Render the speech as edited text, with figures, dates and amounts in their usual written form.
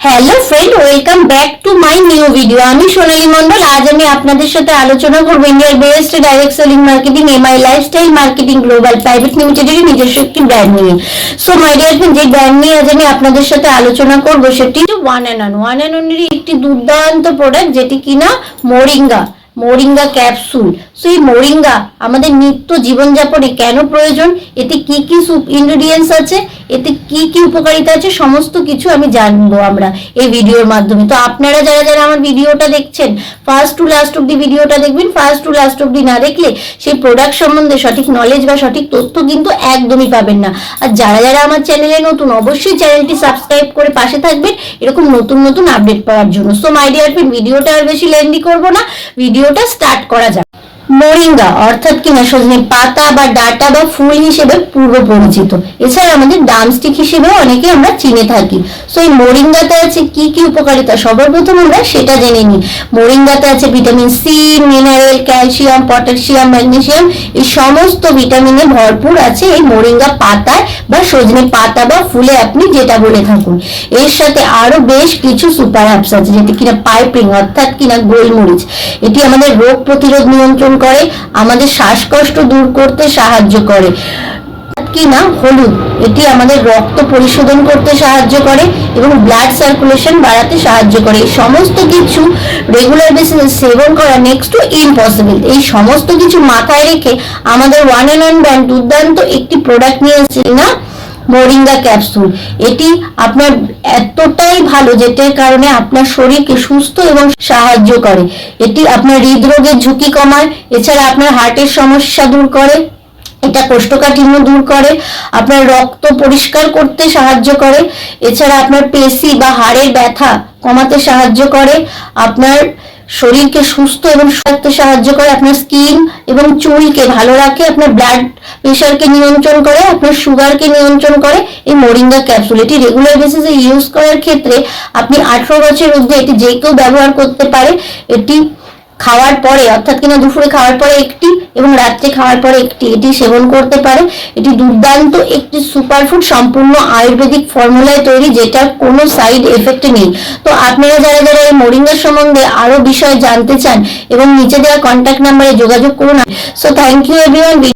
Hello friend, welcome back to my new video. আমি সোনালী মন্ডল। আজ আমি আপনাদের সাথে আলোচনা করব ইন্ডিয়ার best direct selling marketing MI lifestyle marketing global private লিমিটেডের নিজস্ব একটি ব্র্যান্ড নিয়ে। সো মাই ডিয়ার ফ্রেন্ড, যে ব্র্যান্ড নিয়ে আজ আমি আপনাদের সাথে আলোচনা করব সেটি ওয়ান অ্যান্ড অনলি একটি দুর্দান্ত প্রোডাক্ট, যেটি কিনা মোরিঙ্গা ক্যাপসুল। সো এই মোরিঙ্গা আমাদের নিত্য জীবনযাপনে কেন প্রয়োজন, এতে কি কি ইনগ্রেডিয়েন্টস আছে, এতে কি কি উপকারিতা আছে, সমস্ত কিছু আমি জানবো আমরা এই ভিডিওর মাধ্যমে। তো আপনারা যারা যারা আমার ভিডিওটা দেখছেন, ফার্স্ট টু লাস্ট অব্দি ভিডিওটা দেখবেন। ফার্স্ট টু লাস্ট অব্দি না দেখলে সেই প্রোডাক্ট সম্বন্ধে সঠিক নলেজ বা সঠিক তথ্য কিন্তু একদমই পাবেন না। আর যারা যারা আমার চ্যানেলে নতুন, অবশ্যই চ্যানেলটি সাবস্ক্রাইব করে পাশে থাকবেন এরকম নতুন নতুন আপডেট পাওয়ার জন্য। সো মাই ডিয়ার ফ্রেন্ড, ভিডিওটা আর বেশি লেন্দি করবো না, ভিডিওটা স্টার্ট করা যাক। মোরিঙ্গা অর্থাৎ কিনা সজনে পাতা বা ডাটা বা ফুল হিসেবে পূর্ব পরিচিত, এছাড়া আমাদের ড্রামস্টিক হিসেবেও অনেকে আমরা চিনে থাকি। সো এই মোরিঙ্গাতে আছে কি কি উপকারিতা, সবার প্রথম আমরা সেটা জেনে নিই। মোরিঙ্গাতে আছে vitamin C, mineral, calcium, potassium, magnesium, এই সমস্ত ভিটামিনে ভরপুর আছে এই মোরিঙ্গা পাতায় বা সজনে পাতা বা ফুলে, আপনি যেটা বলে থাকুন। এর সাথে আরো বেশ কিছু সুপার হার্বস আছে, যেটি কিনা পাইপ্রিং অর্থাৎ কিনা গোলমরিচ, এটি আমাদের রোগ প্রতিরোধ নিয়ন্ত্রণ করে, আমাদের শ্বাসকষ্ট দূর করতে সাহায্য করে। কিনা হলুদ, এটি আমাদের রক্ত পরিশোধন করতে সাহায্য করে এবং ব্লাড সার্কুলেশন বাড়াতে সাহায্য করে। এই সমস্ত কিছু রেগুলার বেসিসে সেবন করা নেক্সট টু ইম্পসিবল। এই সমস্ত কিছু মাথায় রেখে আমাদের ওয়ান অ্যান্ড ওয়ান ব্র্যান্ড দুর্দান্ত একটি প্রোডাক্ট নিয়ে এসেছে না, মোরিঙ্গা ক্যাপসুল। এটি আপনার এতটাই ভালো, যেটার কারণে আপনার শরীরকে সুস্থ এবং সাহায্য করে। এটি আপনার হৃদরোগের ঝুঁকি কমায়, এছাড়া আপনার হার্টের সমস্যা দূর করে, এটা কোষ্ঠকাঠিন্য দূর করে, আপনার রক্ত পরিষ্কার করতে সাহায্য করে, এছাড়া আপনার পেশি বা হাড়ের ব্যথা কমাতে সাহায্য করে, আপনার শরীরকে সুস্থ এবং রাখতে সাহায্য করে, আপনার স্কিন এবং চুলকে ভালো রাখে, আপনার ব্লাড প্রেশারকে নিয়ন্ত্রণ করে, আপনার সুগারকে নিয়ন্ত্রণ করে এই মোরিঙ্গা ক্যাপসুল। এটি রেগুলার বেসিসে ইউজ করার ক্ষেত্রে আপনি 18 বছরের ঊর্ধ্বে এটি যে কেউ ব্যবহার করতে পারে। এটি খাওয়ার পরে অর্থাৎ কিনা দুপুরে খাওয়ার পরে একটি এবং রাত্রে খাওয়ার পরে একটি এটি সেবন করতে পারে। এটি দুর্দান্ত একটি সুপারফুড, সম্পূর্ণ আয়ুর্বেদিক ফর্মুলায় তৈরি, যেটার কোনো সাইড এফেক্ট নেই। তো আপনারা যারা যারা এই মোরিঙ্গা সম্বন্ধে আরো বিষয় জানতে চান এবং নিচে দেওয়া কন্ট্যাক্ট নাম্বারে যোগাযোগ করুন। So thank you everyone.